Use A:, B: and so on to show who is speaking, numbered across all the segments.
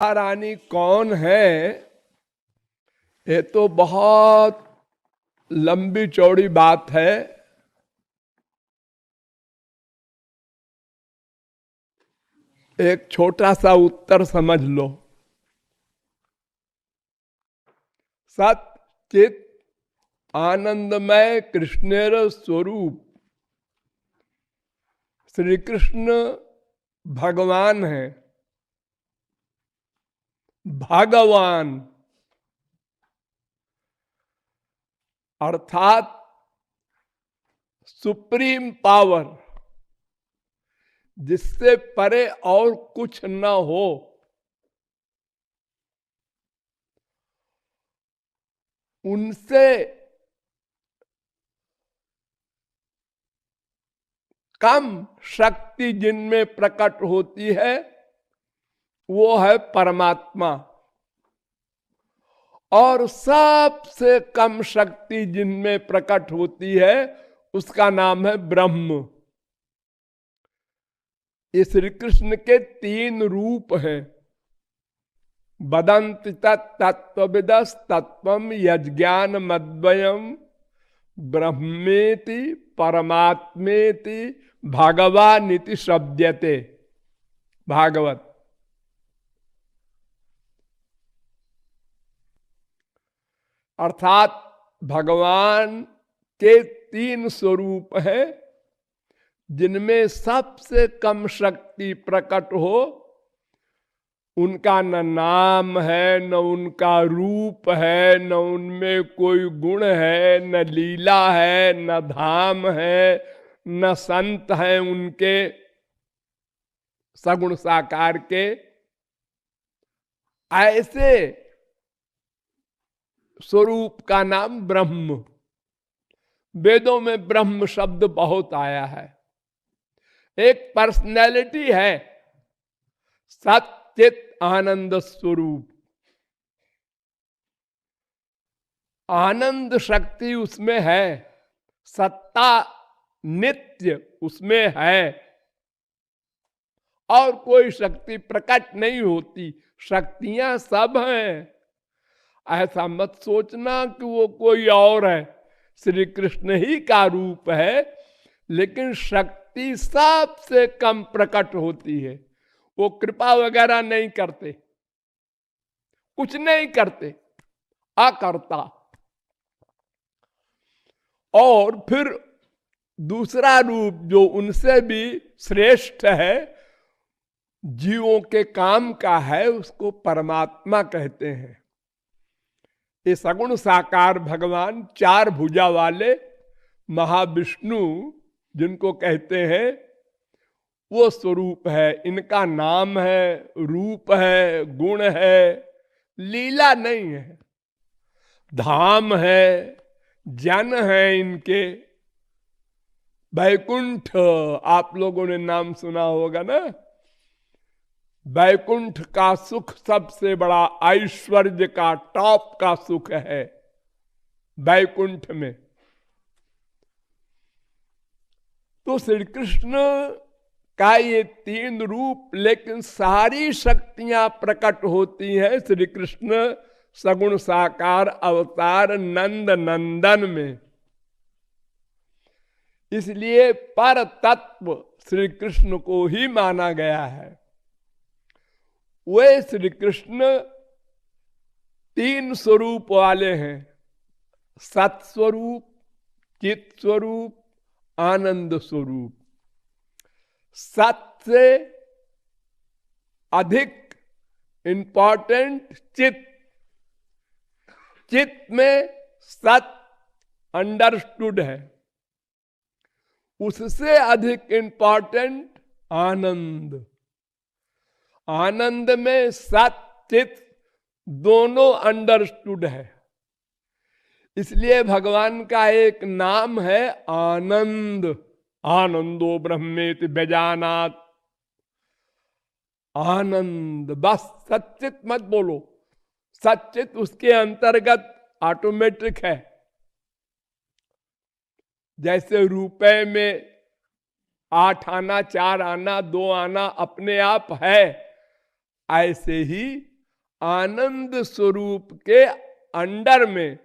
A: रानी कौन है? ये तो बहुत लंबी चौड़ी बात है। एक छोटा सा उत्तर समझ लो। सत चित आनंदमय कृष्णेर स्वरूप श्री कृष्ण भगवान है। भगवान अर्थात सुप्रीम पावर, जिससे परे और कुछ न हो। उनसे कम शक्ति जिनमें प्रकट होती है वो है परमात्मा, और सबसे कम शक्ति जिनमें प्रकट होती है उसका नाम है ब्रह्म। ये श्री कृष्ण के तीन रूप हैं। वदन्ति तत्त्वविदस् तत्त्वम् यज्ञान मद्वयम् ब्रह्मेति परमात्मेति भगवानिति शब्दते। भागवत। अर्थात भगवान के तीन स्वरूप हैं जिनमें सबसे कम शक्ति प्रकट हो। उनका न नाम है, न उनका रूप है, न उनमें कोई गुण है, न लीला है, न धाम है, न संत हैं उनके सगुण साकार के। ऐसे स्वरूप का नाम ब्रह्म। वेदों में ब्रह्म शब्द बहुत आया है। एक पर्सनैलिटी है, सच्चित आनंद स्वरूप। आनंद शक्ति उसमें है, सत्ता नित्य उसमें है, और कोई शक्ति प्रकट नहीं होती। शक्तियां सब हैं। ऐसा मत सोचना कि वो कोई और है। श्री कृष्ण ही का रूप है, लेकिन शक्ति सबसे कम प्रकट होती है। वो कृपा वगैरह नहीं करते, कुछ नहीं करते, अकर्ता। और फिर दूसरा रूप जो उनसे भी श्रेष्ठ है, जीवों के काम का है, उसको परमात्मा कहते हैं। ये सगुण साकार भगवान, चार भुजा वाले महाविष्णु जिनको कहते हैं, वो स्वरूप है। इनका नाम है, रूप है, गुण है, लीला नहीं है, धाम है, जन है इनके। बैकुंठ, आप लोगों ने नाम सुना होगा ना। बैकुंठ का सुख सबसे बड़ा ऐश्वर्य का टॉप का सुख है बैकुंठ में। तो श्री कृष्ण का ये तीन रूप, लेकिन सारी शक्तियां प्रकट होती हैं श्री कृष्ण सगुण साकार अवतार नंद नंदन में। इसलिए पर तत्व श्री कृष्ण को ही माना गया है। वे श्री कृष्ण तीन स्वरूप वाले हैं, सत स्वरूप, चित स्वरूप, आनंद स्वरूप। सत से अधिक इंपॉर्टेंट चित। चित में सत अंडरस्टूड है, उससे अधिक इंपॉर्टेंट आनंद। आनंद में सत चित दोनों अंडरस्टूड है। इसलिए भगवान का एक नाम है आनंद। आनंदो ब्रह्मेति व्यजानात्। आनंद, बस सच्चित मत बोलो। सच्चित उसके अंतर्गत ऑटोमेटिक है। जैसे रुपए में 8 आना, 4 आना, 2 आना अपने आप है, ऐसे ही आनंद स्वरूप के अंडर में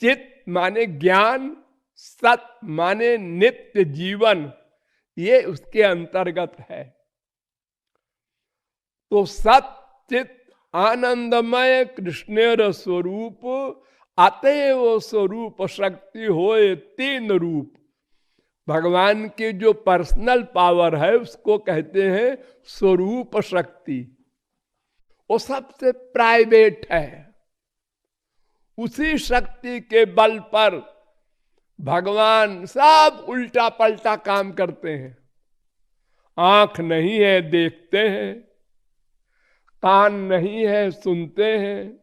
A: चित माने ज्ञान, सत माने नित्य जीवन, ये उसके अंतर्गत है। तो सत चित आनंदमय कृष्णेर स्वरूप, अतएव स्वरूप शक्ति होए तीन रूप। भगवान की जो पर्सनल पावर है उसको कहते हैं स्वरूप शक्ति। वो सबसे प्राइवेट है। उसी शक्ति के बल पर भगवान सब उल्टा पलटा काम करते हैं। आंख नहीं है देखते हैं, कान नहीं है सुनते हैं,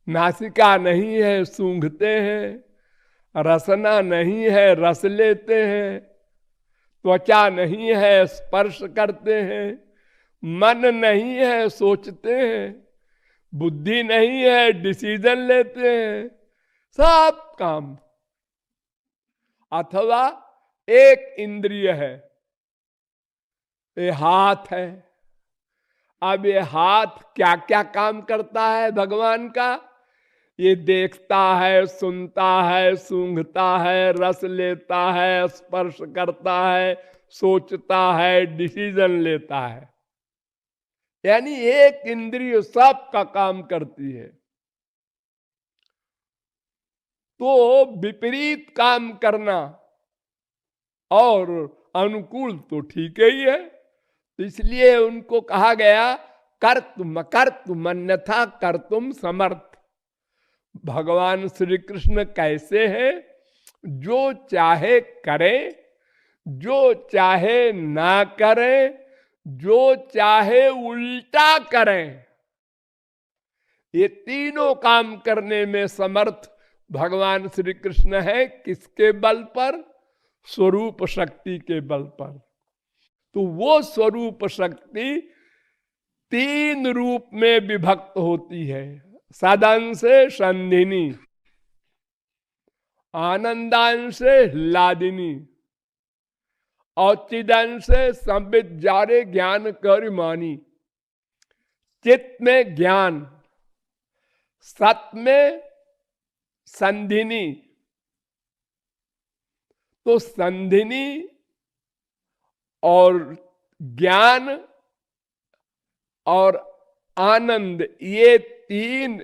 A: नासिका नहीं है सूंघते हैं, रसना नहीं है रस लेते हैं, त्वचा नहीं है स्पर्श करते हैं, मन नहीं है सोचते हैं, बुद्धि नहीं है डिसीजन लेते हैं, सब काम। अथवा एक इंद्रिय है, ये हाथ है। अब ये हाथ क्या क्या काम करता है भगवान का? ये देखता है, सुनता है, सूंघता है, रस लेता है, स्पर्श करता है, सोचता है, डिसीजन लेता है। यानी एक इंद्रिय सब का काम करती है। तो विपरीत काम करना और अनुकूल तो ठीक ही है। तो इसलिए उनको कहा गया कर्तुम अन्यथा कर्तुम समर्थ। भगवान श्री कृष्ण कैसे हैं? जो चाहे करें, जो चाहे ना करें, जो चाहे उल्टा करें, ये तीनों काम करने में समर्थ भगवान श्री कृष्ण है। किसके बल पर? स्वरूप शक्ति के बल पर। तो वो स्वरूप शक्ति तीन रूप में विभक्त होती है। सदंश संधिनी, आनंदांश लादिनी और चिदंश संबित जारे ज्ञान करिमानी। चित्त में ज्ञान, सत में संधिनी। तो संधिनी और ज्ञान और आनंद, ये तीन,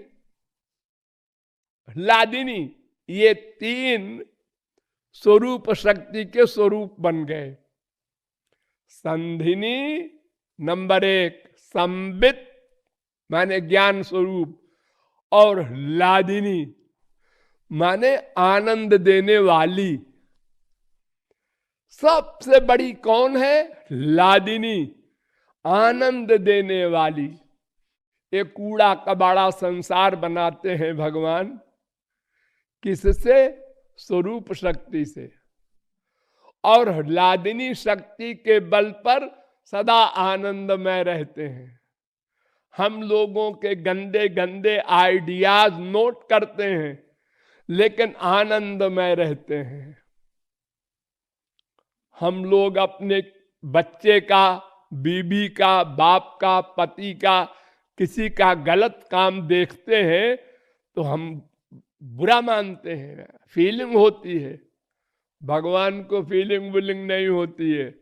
A: लादिनी, ये तीन स्वरूप शक्ति के स्वरूप बन गए। संधिनी नंबर एक, संबित माने ज्ञान स्वरूप, और लादिनी माने आनंद देने वाली। सबसे बड़ी कौन है? लादिनी, आनंद देने वाली। ये कूड़ा कबाड़ा संसार बनाते हैं भगवान, किससे? स्वरूप शक्ति से। और लादिनी शक्ति के बल पर सदा आनंदमय रहते हैं। हम लोगों के गंदे गंदे आइडियाज नोट करते हैं, लेकिन आनंदमय रहते हैं। हम लोग अपने बच्चे का, बीबी का, बाप का, पति का, किसी का गलत काम देखते हैं तो हम बुरा मानते हैं, फीलिंग होती है। भगवान को फीलिंग विलिंग नहीं होती है।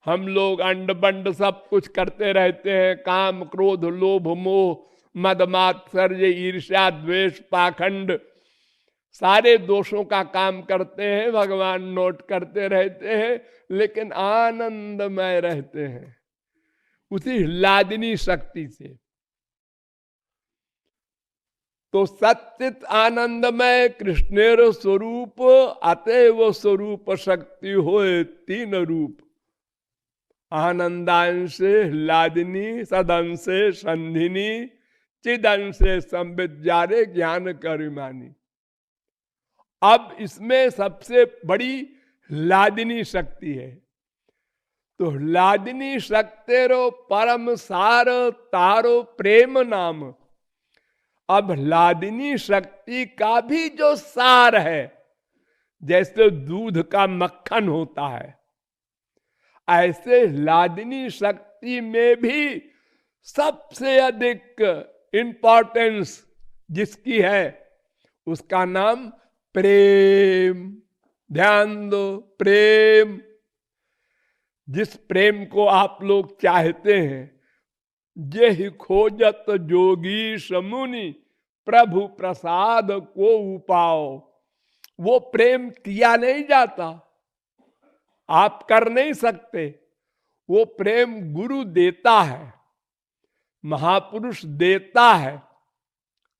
A: हम लोग अंड बंड सब कुछ करते रहते हैं। काम, क्रोध, लोभ, मोह, मद मात्सर्य, ईर्ष्या, द्वेष, पाखंड, सारे दोषों का काम करते हैं। भगवान नोट करते रहते हैं, लेकिन आनंदमय रहते हैं उसी लादिनी शक्ति से। तो सत्चित आनंदमय कृष्णेर स्वरूप, अतएव स्वरूप शक्ति होए तीन रूप। आनंदांश लादिनी, सदंश संधिनी, चिदंश संबित जारे ज्ञान करिमानी। अब इसमें सबसे बड़ी लादिनी शक्ति है। तो लादिनी शक्तेरो परम सार तारो प्रेम नाम। अब लादिनी शक्ति का भी जो सार है, जैसे दूध का मक्खन होता है, ऐसे लादिनी शक्ति में भी सबसे अधिक इंपॉर्टेंस जिसकी है उसका नाम प्रेम। ध्यान दो, प्रेम। जिस प्रेम को आप लोग चाहते हैं, जेहि खोजत जोगी समुनि प्रभु प्रसाद को उपाओ, वो प्रेम किया नहीं जाता, आप कर नहीं सकते। वो प्रेम गुरु देता है, महापुरुष देता है।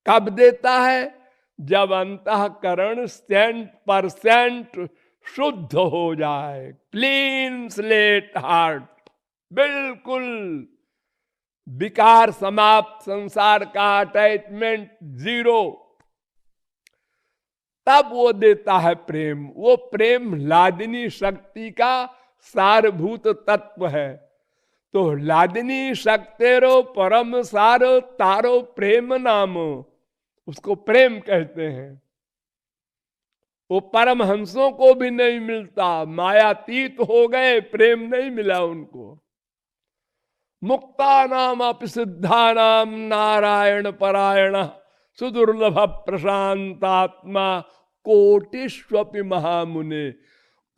A: कब देता है? जब अंतःकरण 100% शुद्ध हो जाए, क्लीन स्लेट हार्ट, बिल्कुल विकार समाप्त, संसार का अटैचमेंट जीरो, तब वो देता है प्रेम। वो प्रेम लादिनी शक्ति का सारभूत तत्व है। तो लादिनी शक्तेरो परम सारो तारो प्रेम नाम, उसको प्रेम कहते हैं। वो परमहंसों को भी नहीं मिलता, मायातीत हो गए, प्रेम नहीं मिला उनको। मुक्ता नाम अपसिद्धा नाम नारायण परायण सुदुर्लभ प्रशांतात्मा कोटिष्वपि महामुने।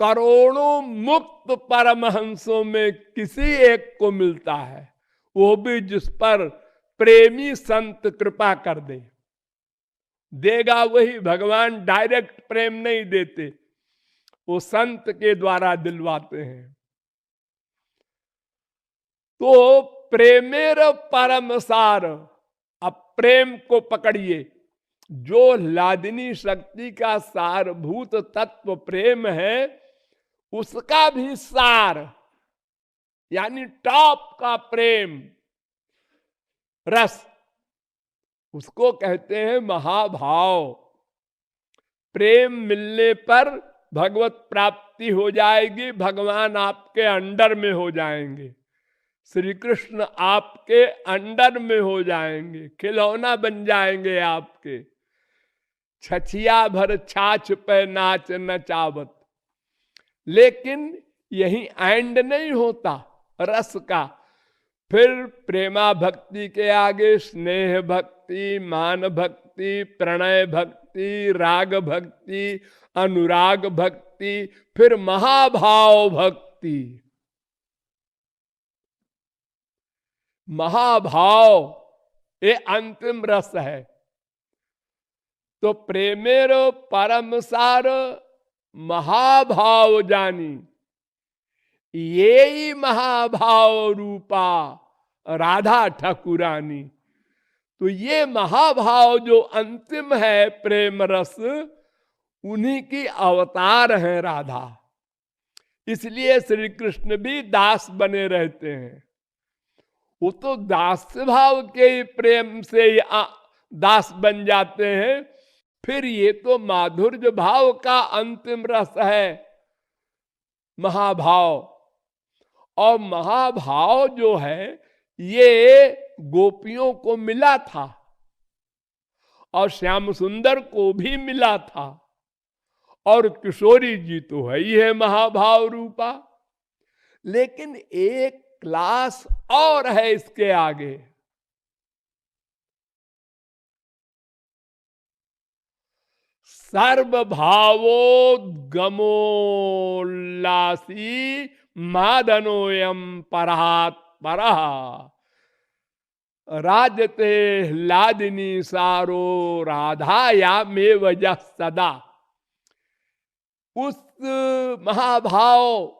A: करोड़ों मुक्त परमहंसों में किसी एक को मिलता है, वो भी जिस पर प्रेमी संत कृपा कर दे। देगा वही, भगवान डायरेक्ट प्रेम नहीं देते, वो संत के द्वारा दिलवाते हैं। तो प्रेमेर परम सार, अब प्रेम को पकड़िए। जो लादिनी शक्ति का सारभूत तत्व प्रेम है, उसका भी सार यानी टॉप का प्रेम रस, उसको कहते हैं महाभाव। प्रेम मिलने पर भगवत प्राप्ति हो जाएगी, भगवान आपके अंडर में हो जाएंगे, श्री कृष्ण आपके अंडर में हो जाएंगे, खिलौना बन जाएंगे आपके। छछिया भर छाछ पे नाच नचावत। लेकिन यही एंड नहीं होता रस का, फिर प्रेमा भक्ति के आगे स्नेह भक्ति, मान भक्ति, प्रणय भक्ति, राग भक्ति, अनुराग भक्ति, फिर महाभाव भक्ति। महाभाव ये अंतिम रस है। तो प्रेमेरो परम सार महाभाव जानी, ये ही महाभाव रूपा राधा ठाकुरानी। तो ये महाभाव जो अंतिम है प्रेम रस, उन्हीं की अवतार है राधा। इसलिए श्री कृष्ण भी दास बने रहते हैं। वो तो दास भाव के प्रेम से दास बन जाते हैं। फिर ये तो माधुर्य भाव का अंतिम रस है महाभाव। और महाभाव जो है ये गोपियों को मिला था और श्याम सुंदर को भी मिला था, और किशोरी जी तो है ही है महाभाव रूपा। लेकिन एक क्लास और है इसके आगे। सर्वभावोद्गमोल्लासी मादनोयम परात् परः राजते लादिनी सारो राधायामेव यः सदा। उस महाभाव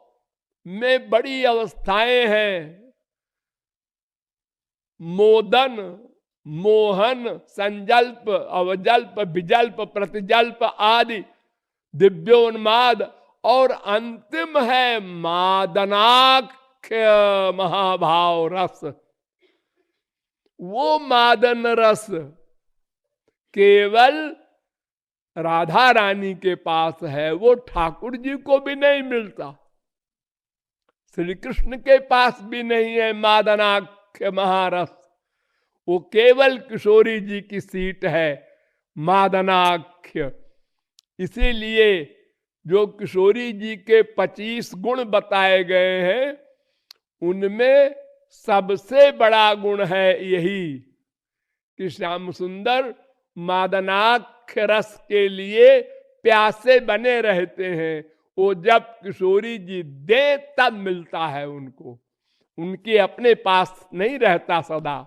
A: में बड़ी अवस्थाएं हैं। मोदन, मोहन, संजल्प, अवजल्प, विजल्प, प्रतिजल्प आदि दिव्योन्माद, और अंतिम है मादनाख्य महाभाव रस। वो मादन रस केवल राधा रानी के पास है, वो ठाकुर जी को भी नहीं मिलता, श्री कृष्ण के पास भी नहीं है मादनाख्य महारस। वो केवल किशोरी जी की सीट है मादनाख्य। इसीलिए जो किशोरी जी के 25 गुण बताए गए हैं, उनमें सबसे बड़ा गुण है यही कि श्याम सुंदर मादनाख्य रस के लिए प्यासे बने रहते हैं। वो जब किशोरी जी दे तब मिलता है उनको, उनके अपने पास नहीं रहता सदा।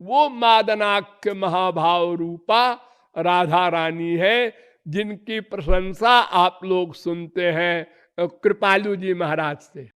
A: वो मादनाख्य महाभाव रूपा राधा रानी है, जिनकी प्रशंसा आप लोग सुनते हैं कृपालु जी महाराज से।